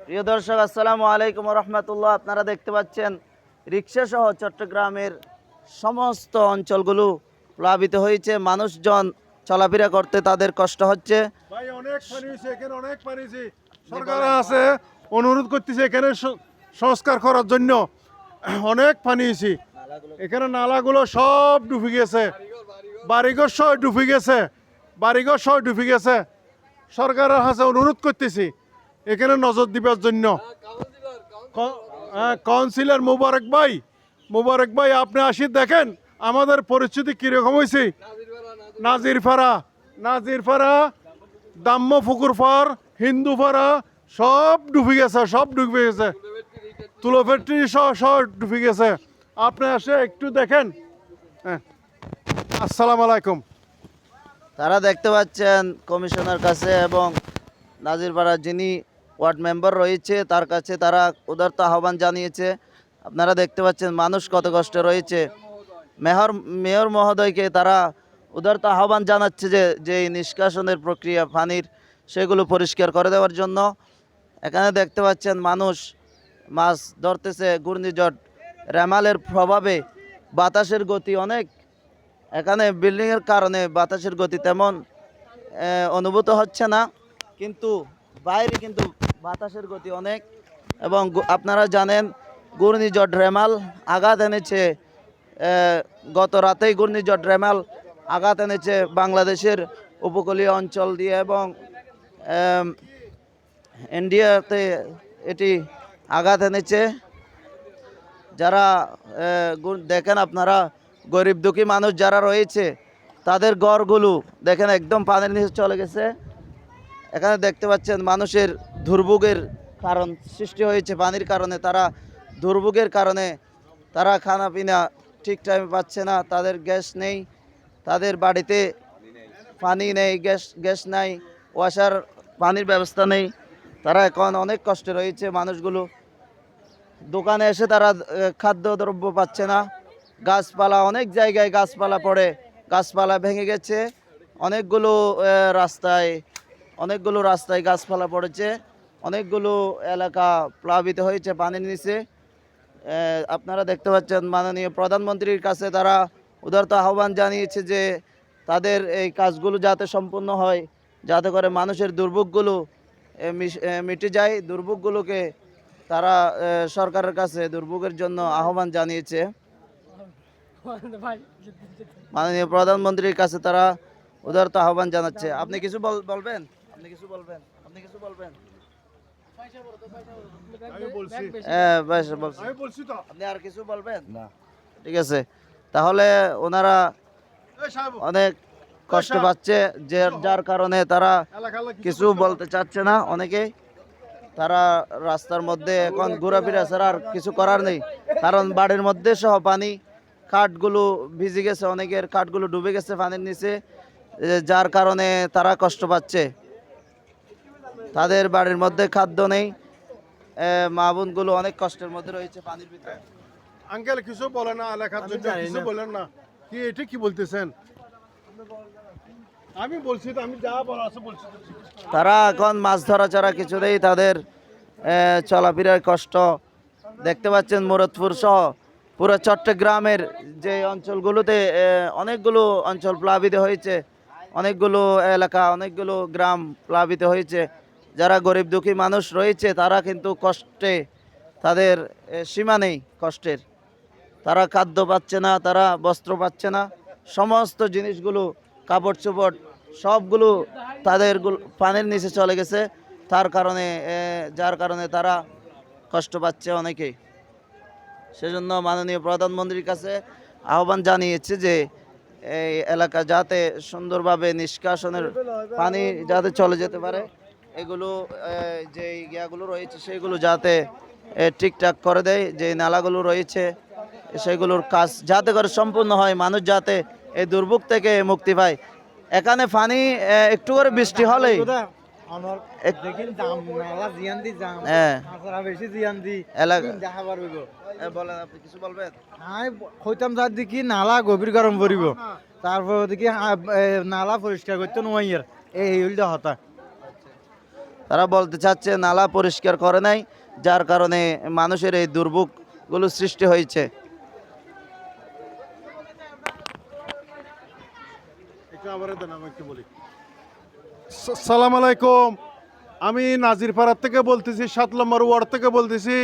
প্রিয় দর্শক, আসসালামু আলাইকুম রহমতুল্লাহ। আপনারা দেখতে পাচ্ছেন রিক্সা সহ চট্টগ্রামের সমস্ত অঞ্চলগুলো প্লাবিত হয়েছে। মানুষজন চলাফেরা করতে তাদের কষ্ট হচ্ছে। ভাই অনেক পানি হয়েছে, এখানে অনেক পানি হয়েছে। সরকার আছে অনুরোধ করতেছে এখানে সংস্কার করার জন্য। অনেক পানি হয়েছে, এখানে নালাগুলো সব ডুবে গেছে, বাড়িঘর সব ডুবে গেছে, বাড়িঘর সব ডুবে গেছে। সরকারের কাছে অনুরোধ করতেছি এখানে নজর দিবার জন্য। কাউন্সিলর মুবারক ভাই আপনি আসি দেখেন আমাদের পরিস্থিতি কিরকম হয়েছে। নাজিরপাড়া দাম্মপুকুরপাড় হিন্দুপাড়া সব ডুবে গেছে, সব ডুবে গেছে। তুলো ফ্যাক্টরি সব ডুবে গেছে। আপনি এসে একটু দেখেন। হ্যাঁ, আসসালামু আলাইকুম। তারা দেখতে পাচ্ছেন কমিশনার কাছে এবং নাজিরপাড়ার যিনি ওয়ার্ড মেম্বার রয়েছে তার কাছে তারা উদারতা আহ্বান জানিয়েছে। আপনারা দেখতে পাচ্ছেন মানুষ কত কষ্টে রয়েছে। মেয়র মহোদয়কে তারা উদারতা আহ্বান জানাচ্ছে যে নিষ্কাশনের প্রক্রিয়া পানির সেগুলো পরিষ্কার করে দেওয়ার জন্য। এখানে দেখতে পাচ্ছেন মানুষ মাছ ধরতেছে। ঘূর্ণিঝড় রেমালের প্রভাবে বাতাসের গতি অনেক, এখানে বিল্ডিংয়ের কারণে বাতাসের গতি তেমন অনুভূত হচ্ছে না, কিন্তু বাইরে কিন্তু বাতাসের গতি অনেক। এবং আপনারা জানেন ঘূর্ণিঝড় রেমাল আঘাত এনেছে, গত রাতেই ঘূর্ণিঝড় রেমাল আঘাত এনেছে বাংলাদেশের উপকূলীয় অঞ্চল দিয়ে এবং ইন্ডিয়াতে এটি আঘাত এনেছে। যারা দেখেন আপনারা গরিব দুঃখী মানুষ যারা রয়েছে তাদের ঘরগুলো দেখেন একদম পানির নিচে চলে গেছে। এখানে দেখতে পাচ্ছেন মানুষের দুর্ভোগের কারণ সৃষ্টি হয়েছে পানির কারণে। তারা দুর্ভোগের কারণে তারা খানা পিনা ঠিক টাইমে পাচ্ছে না, তাদের গ্যাস নেই, তাদের বাড়িতে পানি নেই, গ্যাস নাই, ওয়াসার পানির ব্যবস্থা নেই। তারা এখন অনেক কষ্টে রয়েছে মানুষগুলো। দোকানে এসে তারা খাদ্যদ্রব্য পাচ্ছে না। গাছপালা অনেক জায়গায় গাছপালা পড়ে, গাছপালা ভেঙে গেছে। অনেকগুলো রাস্তায় গাছপালা পড়েছে। অনেকগুলো এলাকা প্লাবিত হয়েছে পানির নিচে। আপনারা দেখতে পাচ্ছেন মাননীয় প্রধানমন্ত্রীর কাছে তারা উদারতা আহ্বান জানিয়েছে যে তাদের এই কাজগুলো যাতে সম্পূর্ণ হয়, যাতে করে মানুষের দুর্ভোগগুলো মিটে যায়। দুর্ভোগগুলোকে তারা সরকারের কাছে দুর্ভোগের জন্য আহ্বান জানিয়েছে। মাননীয় প্রধানমন্ত্রীর কাছে তারা উদারতা আহ্বান জানাচ্ছে। আপনি কিছু বলবেন? আপনি আর কিছু বলবেন না? ঠিক আছে, তাহলে ওনারা অনেক কষ্ট পাচ্ছে যার কারণে তারা কিছু বলতে চাচ্ছে না। অনেকেই তারা রাস্তার মধ্যে এখন ঘোরাফেরা ছাড়া আর কিছু করার নেই, কারণ বাড়ির মধ্যে সহ পানি, কাঠগুলো ভিজে গেছে, অনেকের কাঠগুলো ডুবে গেছে পানির নিচে, যার কারণে তারা কষ্ট পাচ্ছে। তাদের বাড়ির মধ্যে খাদ্য নেই, মা বোনগুলো অনেক কষ্টের মধ্যে রয়েছে পানির ভিতরে। আঙ্কেল কিছু বলেন না, এলাকার জন্য কিছু বলেন না। কি এটা কি বলতেছেন? আমি বলছি তো, আমি যা বলা আছে বলছি। তারা এখন মাছ ধরা ছাড়া কিছুতেই তাদের চলাফেরার কষ্ট। দেখতে পাচ্ছেন মুরাদপুর সহ পুরো চট্টগ্রামের যে অঞ্চলগুলোতে অনেকগুলো অঞ্চল প্লাবিত হয়েছে, অনেকগুলো এলাকা, অনেকগুলো গ্রাম প্লাবিত হয়েছে। যারা গরিব দুঃখী মানুষ রয়েছে তারা কিন্তু কষ্টে, তাদের সীমা নেই কষ্টের। তারা খাদ্য পাচ্ছে না, তারা বস্ত্র পাচ্ছে না, সমস্ত জিনিসগুলো কাপড় চোপড় সবগুলো তাদের পানির নিচে চলে গেছে। যার কারণে তারা কষ্ট পাচ্ছে অনেকেই। সেজন্য মাননীয় প্রধানমন্ত্রীর কাছে আহ্বান জানিয়েছে যে এই এলাকা যাতে সুন্দরভাবে নিষ্কাশনের পানি যাতে চলে যেতে পারে, এগুলো যে ইয়াগুলো রয়েছে সেগুলো যাতে ঠিকঠাক করে দেয়, যে নালাগুলো রয়েছে সেগুলোর কাজ যাতে করে সম্পূর্ণ হয়, মানুষ যাতে এই দুর্ভোগ থেকে মুক্তি পায়। এখানে পানি একটু করে বৃষ্টি হলেই বলেন, আপনি কিছু বলবেন? হইতাম যার দেখি নালা গভীর গরম পড়িব, তারপর দেখি নালা পরিষ্কার করতে নোয়াইয়ের এই হতা। তারা বলতে চাচ্ছে নালা পরিষ্কার করে নাই, যার কারণে মানুষের এই দুর্ভোগগুলো সৃষ্টি হয়েছে। সালাম আলাইকুম, আমি নাজিরপাড়ার থেকে বলতেছি, 7 নম্বর ওয়ার্ড থেকে বলতেছি।